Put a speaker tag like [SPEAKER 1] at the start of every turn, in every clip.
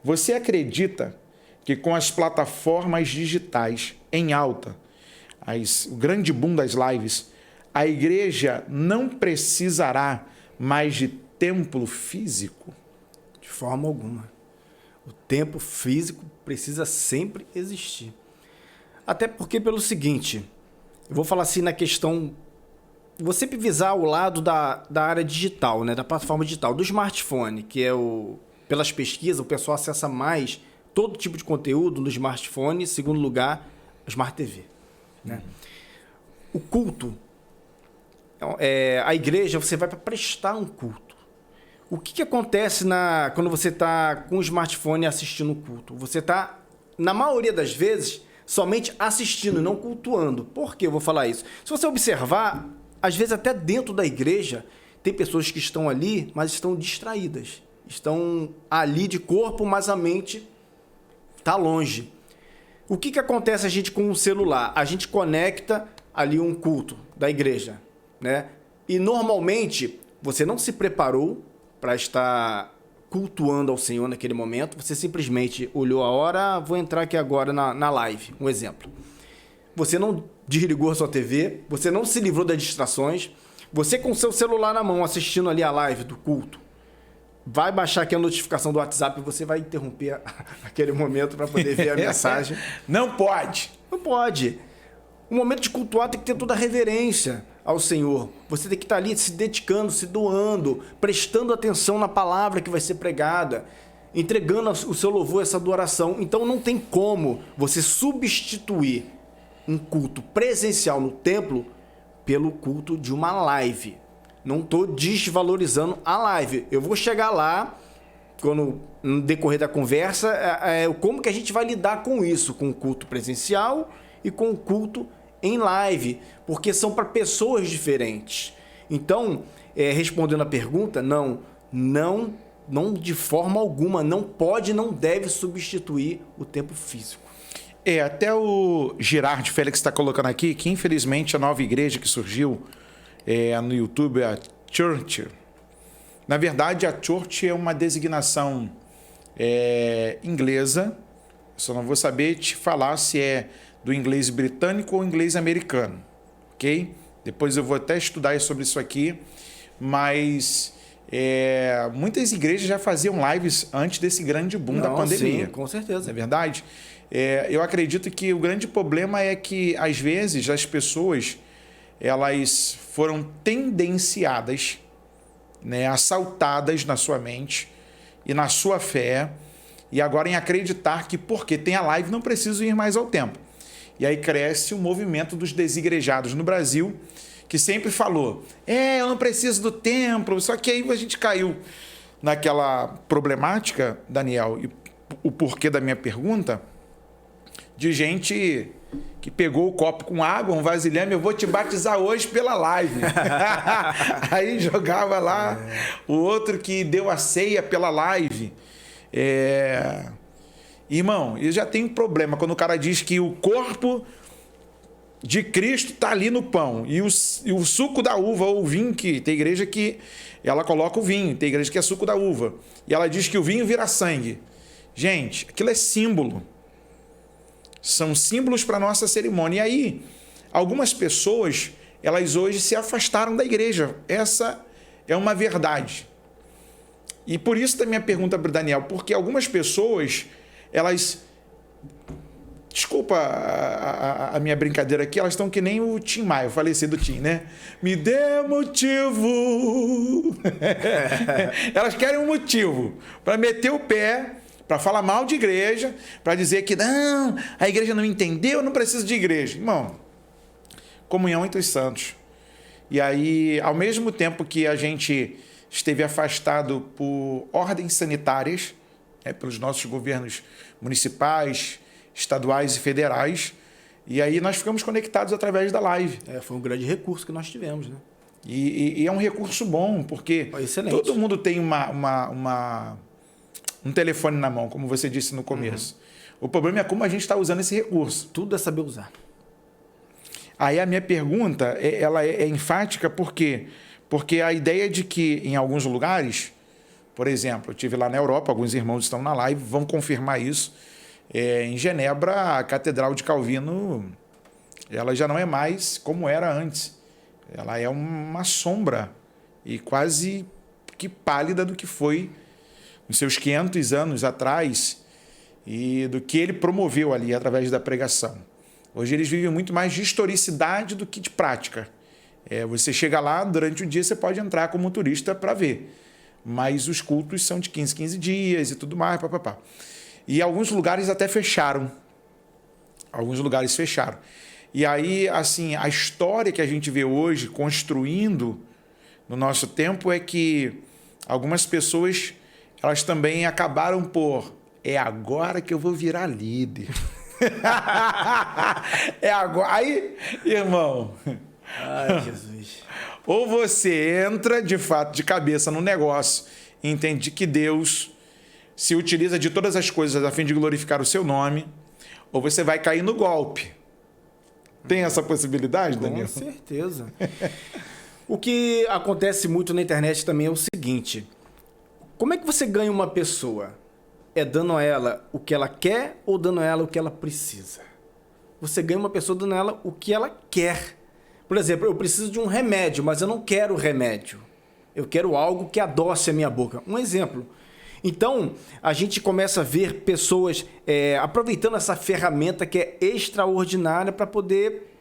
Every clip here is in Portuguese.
[SPEAKER 1] Você acredita que com as plataformas digitais em alta, o grande boom das lives, a igreja não precisará mais de templo físico?
[SPEAKER 2] De forma alguma. O templo físico precisa sempre existir. Até porque, pelo seguinte, eu vou falar assim na questão... Vou sempre visar o lado da área digital, né? Da plataforma digital, do smartphone, que é pelas pesquisas, o pessoal acessa mais todo tipo de conteúdo no smartphone, segundo lugar, Smart TV. Né? O culto, a igreja, você vai para prestar um culto. O que acontece quando você está com o smartphone assistindo o culto? Você está, na maioria das vezes, somente assistindo, não cultuando. Por que eu vou falar isso? Se você observar, às vezes até dentro da igreja, tem pessoas que estão ali, mas estão distraídas. Estão ali de corpo, mas a mente está longe. O que acontece a gente com o celular? A gente conecta ali um culto da igreja, né? E normalmente você não se preparou para estar cultuando ao Senhor naquele momento. Você simplesmente olhou a hora, vou entrar aqui agora na live, um exemplo. Você não desligou a sua TV, você não se livrou das distrações, você com o seu celular na mão assistindo ali a live do culto, vai baixar aqui a notificação do WhatsApp e você vai interromper aquele momento para poder ver a mensagem.
[SPEAKER 1] Não pode.
[SPEAKER 2] Não pode. O momento de cultuar tem que ter toda a reverência ao Senhor. Você tem que estar ali se dedicando, se doando, prestando atenção na palavra que vai ser pregada, entregando o seu louvor, essa adoração. Então não tem como você substituir um culto presencial no templo pelo culto de uma live. Não estou desvalorizando a live. Eu vou chegar lá, no decorrer da conversa, como que a gente vai lidar com isso, com o culto presencial e com o culto em live, porque são para pessoas diferentes. Então, respondendo a pergunta, não de forma alguma, não pode, não deve substituir o templo físico.
[SPEAKER 1] Até o Girard Félix está colocando aqui que, infelizmente, a nova igreja que surgiu no YouTube é a Church. Na verdade, a Church é uma designação inglesa. Só não vou saber te falar se é do inglês britânico ou inglês americano, ok? Depois eu vou até estudar sobre isso aqui, mas muitas igrejas já faziam lives antes desse grande boom da pandemia.
[SPEAKER 2] Sim, com certeza.
[SPEAKER 1] Não é verdade? Eu acredito que o grande problema é que, às vezes, as pessoas elas foram tendenciadas, né, assaltadas na sua mente e na sua fé, e agora em acreditar que porque tem a live não preciso ir mais ao templo. E aí cresce o movimento dos desigrejados no Brasil, que sempre falou, eu não preciso do templo, só que aí a gente caiu naquela problemática, Daniel, e o porquê da minha pergunta, de gente que pegou o copo com água, um vasilhame, eu vou te batizar hoje pela live. Aí jogava lá o outro que deu a ceia pela live. Irmão, eu já tenho problema quando o cara diz que o corpo de Cristo está ali no pão e o suco da uva ou o vinho, que tem igreja que ela coloca o vinho, tem igreja que é suco da uva, e ela diz que o vinho vira sangue. Gente, aquilo é símbolo. São símbolos para a nossa cerimônia. E aí, algumas pessoas, elas hoje se afastaram da igreja. Essa é uma verdade. E por isso da minha pergunta para o Daniel, porque algumas pessoas, elas... Desculpa a minha brincadeira aqui, elas estão que nem o Tim Maia, eu falecido Tim, né? Me dê motivo. Elas querem um motivo para meter o pé, para falar mal de igreja, para dizer que não, a igreja não entendeu, não precisa de igreja. Irmão, comunhão entre os santos. E aí, ao mesmo tempo que a gente esteve afastado por ordens sanitárias, pelos nossos governos municipais, estaduais e federais, e aí nós ficamos conectados através da live.
[SPEAKER 2] Foi um grande recurso que nós tivemos, né?
[SPEAKER 1] E é um recurso bom, porque todo mundo tem um telefone na mão, como você disse no começo. O problema é como a gente está usando esse recurso.
[SPEAKER 2] Tudo é saber usar.
[SPEAKER 1] Aí a minha pergunta ela é enfática, por quê? Porque a ideia de que em alguns lugares, Por exemplo, eu estive lá na Europa, alguns irmãos estão na live, vão confirmar isso. Em Genebra, a Catedral de Calvino, ela já não é mais como era antes. Ela é uma sombra e quase que pálida do que foi nos seus 500 anos atrás e do que ele promoveu ali através da pregação. Hoje eles vivem muito mais de historicidade do que de prática. Você chega lá, durante o dia você pode entrar como turista para ver, mas os cultos são de 15 dias e tudo mais, papapá. E alguns lugares até fecharam. Alguns lugares fecharam. E aí, assim, a história que a gente vê hoje construindo no nosso tempo é que algumas pessoas, elas também acabaram por é agora que eu vou virar líder. É agora. Aí, irmão.
[SPEAKER 2] Ai, Jesus.
[SPEAKER 1] Ou você entra, de fato, de cabeça no negócio e entende que Deus se utiliza de todas as coisas a fim de glorificar o seu nome, ou você vai cair no golpe. Tem essa possibilidade, Daniel?
[SPEAKER 2] Com certeza. O que acontece muito na internet também é o seguinte: como é que você ganha uma pessoa? É dando a ela o que ela quer ou dando a ela o que ela precisa? Você ganha uma pessoa dando a ela o que ela quer. Por exemplo, eu preciso de um remédio, mas eu não quero remédio. Eu quero algo que adoce a minha boca. Um exemplo. Então, a gente começa a ver pessoas aproveitando essa ferramenta que é extraordinária para poder,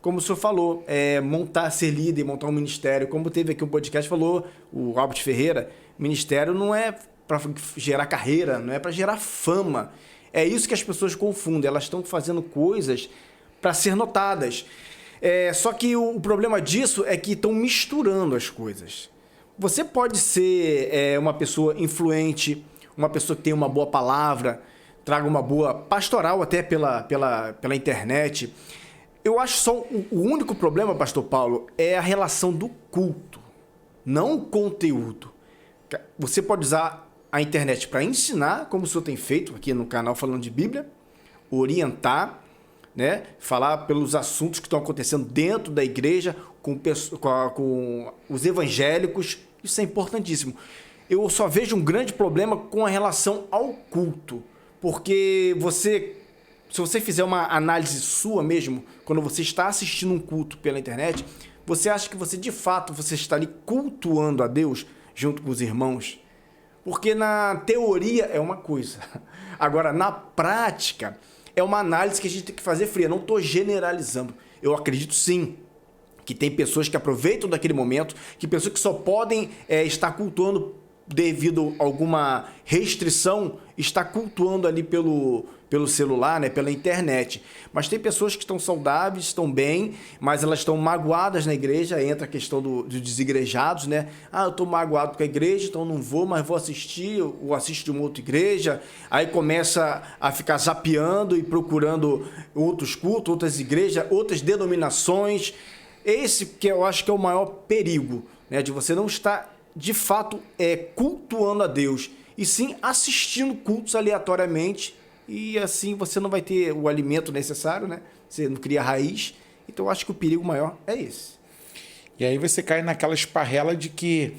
[SPEAKER 2] como o senhor falou, ser líder, montar um ministério. Como teve aqui um podcast, falou o Albert Ferreira, ministério não é para gerar carreira, não é para gerar fama. É isso que as pessoas confundem. Elas estão fazendo coisas para ser notadas. Só que o problema disso é que estão misturando as coisas. Você pode ser uma pessoa influente, uma pessoa que tem uma boa palavra, traga uma boa pastoral até pela internet. Eu acho só o único problema, pastor Paulo, é a relação do culto, não o conteúdo. Você pode usar a internet para ensinar, como o senhor tem feito aqui no canal falando de Bíblia, orientar, né? Falar pelos assuntos que estão acontecendo dentro da igreja, com os evangélicos. Isso é importantíssimo. Eu só vejo um grande problema com a relação ao culto, porque se você fizer uma análise sua mesmo, quando você está assistindo um culto pela internet, você acha que você de fato você está ali cultuando a Deus junto com os irmãos? Porque na teoria é uma coisa, agora na prática é uma análise que a gente tem que fazer fria. Não estou generalizando. Eu acredito sim que tem pessoas que aproveitam daquele momento, que pessoas que só podem estar cultuando devido a alguma restrição, está cultuando ali pelo celular, né, pela internet. Mas tem pessoas que estão saudáveis, estão bem, mas elas estão magoadas na igreja. Entra a questão dos desigrejados, né? Eu estou magoado com a igreja, então não vou, mas vou assistir, ou assisto de uma outra igreja. Aí começa a ficar zapeando e procurando outros cultos, outras igrejas, outras denominações. Esse que eu acho que é o maior perigo, né, de você não estar de fato cultuando a Deus, e sim assistindo cultos aleatoriamente, e assim você não vai ter o alimento necessário, né? Você não cria raiz. Então eu acho que o perigo maior é esse.
[SPEAKER 1] E aí você cai naquela esparrela de que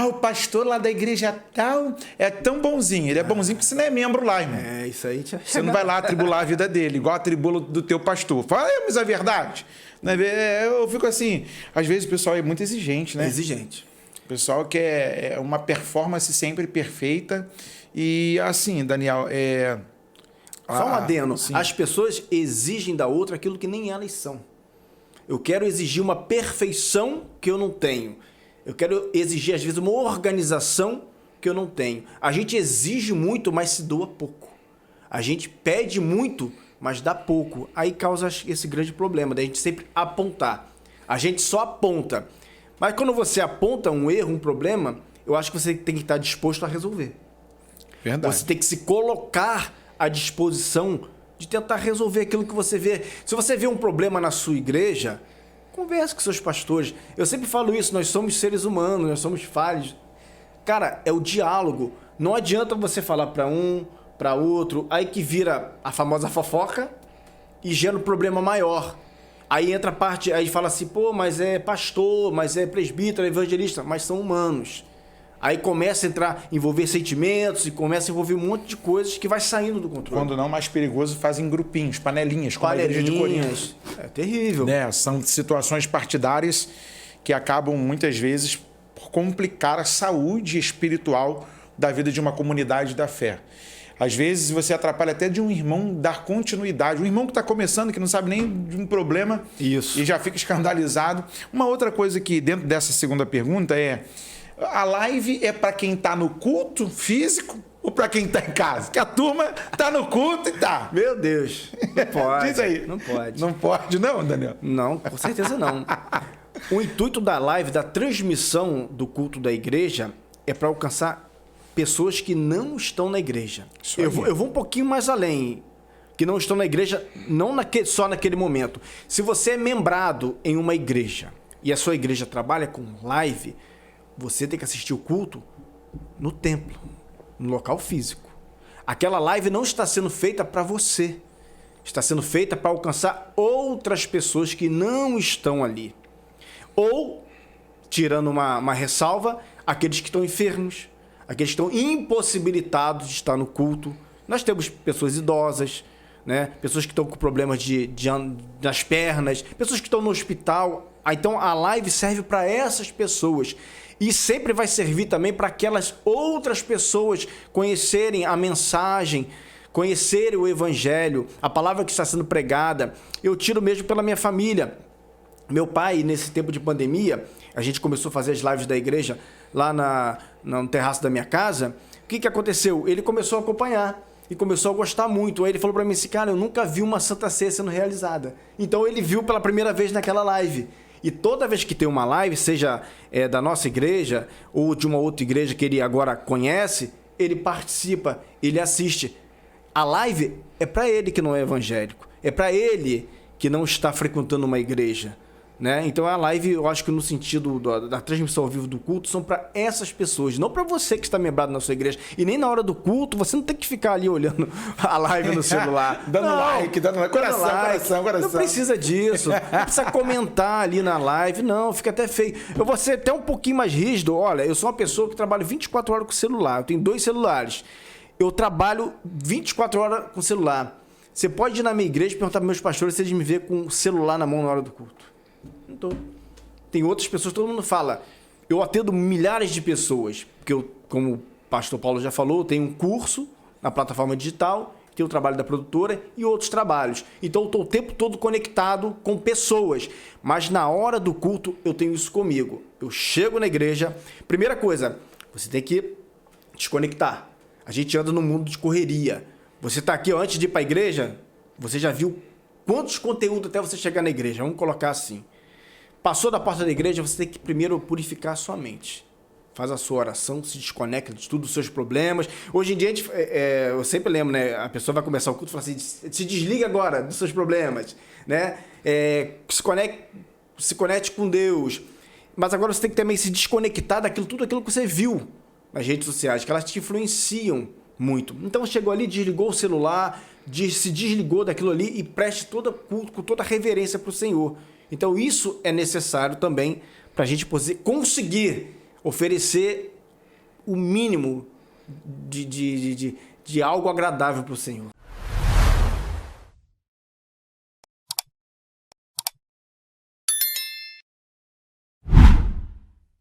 [SPEAKER 1] o pastor lá da igreja tal é tão bonzinho. Ele é bonzinho porque você não é membro lá, irmão.
[SPEAKER 2] Isso aí.
[SPEAKER 1] Você não vai lá atribular a vida dele, igual atribula do teu pastor. Falamos a verdade. Eu fico assim, às vezes o pessoal é muito exigente, né?
[SPEAKER 2] Exigente.
[SPEAKER 1] O pessoal quer uma performance sempre perfeita. E assim, Daniel,
[SPEAKER 2] só um adendo.
[SPEAKER 1] Sim.
[SPEAKER 2] As pessoas exigem da outra aquilo que nem elas são. Eu quero exigir uma perfeição que eu não tenho. Eu quero exigir, às vezes, uma organização que eu não tenho. A gente exige muito, mas se doa pouco. A gente pede muito, mas dá pouco. Aí causa esse grande problema da gente sempre apontar. A gente só aponta. Mas quando você aponta um erro, um problema, eu acho que você tem que estar disposto a resolver.
[SPEAKER 1] Verdade.
[SPEAKER 2] Você tem que se colocar à disposição de tentar resolver aquilo que você vê. Se você vê um problema na sua igreja, converse com seus pastores. Eu sempre falo isso, nós somos seres humanos, nós somos falhos. Cara, é o diálogo. Não adianta você falar para um, para outro, aí que vira a famosa fofoca e gera um problema maior. Aí entra a parte, aí fala assim, mas é pastor, mas é presbítero, é evangelista, mas são humanos. Aí começa a envolver sentimentos e começa a envolver um monte de coisas que vai saindo do controle.
[SPEAKER 1] Quando não, mais perigoso, fazem grupinhos, panelinhas, como a igreja de Corinto.
[SPEAKER 2] É terrível.
[SPEAKER 1] Né? São situações partidárias que acabam, muitas vezes, por complicar a saúde espiritual da vida de uma comunidade da fé. Às vezes, você atrapalha até de um irmão dar continuidade. Um irmão que está começando, que não sabe nem de um problema
[SPEAKER 2] Isso.
[SPEAKER 1] E já fica escandalizado. Uma outra coisa que, dentro dessa segunda pergunta, é... A live é para quem está no culto físico ou para quem está em casa? Que a turma está no culto e tá.
[SPEAKER 2] Meu Deus. Não pode.
[SPEAKER 1] Diz aí.
[SPEAKER 2] Não pode.
[SPEAKER 1] Não pode, não, Daniel?
[SPEAKER 2] Não, com certeza não. O intuito da live, da transmissão do culto da igreja, é para alcançar pessoas que não estão na igreja. Eu vou um pouquinho mais além. Que não estão na igreja, não só naquele momento. Se você é membrado em uma igreja e a sua igreja trabalha com live, você tem que assistir o culto no templo, no local físico. Aquela live não está sendo feita para você. Está sendo feita para alcançar outras pessoas que não estão ali. Ou, tirando uma ressalva, aqueles que estão enfermos, aqueles que estão impossibilitados de estar no culto. Nós temos pessoas idosas, né? Pessoas que estão com problemas das pernas, pessoas que estão no hospital. Então a live serve para essas pessoas. E sempre vai servir também para aquelas outras pessoas conhecerem a mensagem, conhecerem o evangelho, a palavra que está sendo pregada. Eu tiro mesmo pela minha família. Meu pai, nesse tempo de pandemia, a gente começou a fazer as lives da igreja lá no terraço da minha casa. O que aconteceu? Ele começou a acompanhar e começou a gostar muito. Aí ele falou para mim assim, cara, eu nunca vi uma Santa Ceia sendo realizada. Então ele viu pela primeira vez naquela live. E toda vez que tem uma live, seja da nossa igreja ou de uma outra igreja que ele agora conhece, ele participa, ele assiste. A live é para ele que não é evangélico, é para ele que não está frequentando uma igreja. Né? Então a live, eu acho que no sentido da transmissão ao vivo do culto, são para essas pessoas, não para você que está membrado na sua igreja. E nem na hora do culto, você não tem que ficar ali olhando a live no celular.
[SPEAKER 1] dando like, coração.
[SPEAKER 2] Não precisa disso, não precisa comentar ali na live, não, fica até feio. Eu vou ser até um pouquinho mais rígido. Olha, eu sou uma pessoa que trabalha 24 horas com celular, eu tenho 2 celulares. Eu trabalho 24 horas com celular. Você pode ir na minha igreja e perguntar para meus pastores se eles me veem com o celular na mão na hora do culto. Não tô. Tem outras pessoas, todo mundo fala. Eu atendo milhares de pessoas, porque eu, como o pastor Paulo já falou, tenho um curso na plataforma digital, tenho o trabalho da produtora e outros trabalhos. Então eu estou o tempo todo conectado com pessoas. Mas na hora do culto eu tenho isso comigo. Eu chego na igreja, primeira coisa, você tem que desconectar. A gente anda num mundo de correria. Você está aqui, ó, antes de ir para a igreja, você já viu quantos conteúdos até você chegar na igreja? Vamos colocar assim. Passou da porta da igreja, você tem que primeiro purificar a sua mente. Faz a sua oração, se desconecta de tudo, dos seus problemas. Hoje em dia, eu sempre lembro, né? A pessoa vai começar o culto e fala assim, se desliga agora dos seus problemas, né? Se conecte com Deus. Mas agora você tem que também se desconectar tudo aquilo que você viu nas redes sociais, que elas te influenciam muito. Então chegou ali, desligou o celular, se desligou daquilo ali e preste todo culto com toda a reverência para o Senhor. Então isso é necessário também para a gente conseguir oferecer o mínimo de algo agradável para o Senhor.